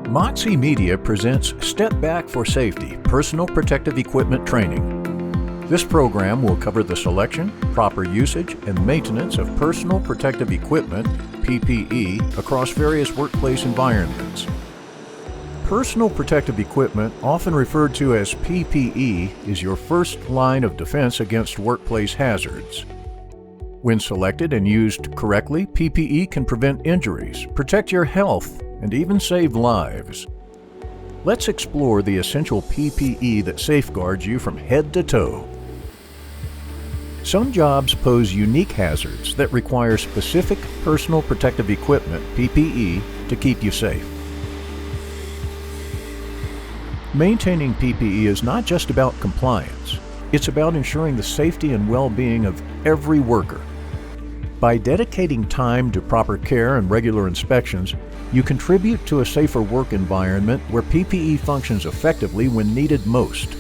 Moxie Media presents Step Back for Safety Personal Protective Equipment Training. This program will cover the selection, proper usage, and maintenance of personal protective equipment, PPE, across various workplace environments. Personal protective equipment, often referred to as PPE, is your first line of defense against workplace hazards. When selected and used correctly, PPE can prevent injuries, protect your health, and even save lives. Let's explore the essential PPE that safeguards you from head to toe. Some jobs pose unique hazards that require specific personal protective equipment, PPE, to keep you safe. Maintaining PPE is not just about compliance. It's about ensuring the safety and well-being of every worker. By dedicating time to proper care and regular inspections, you contribute to a safer work environment where PPE functions effectively when needed most.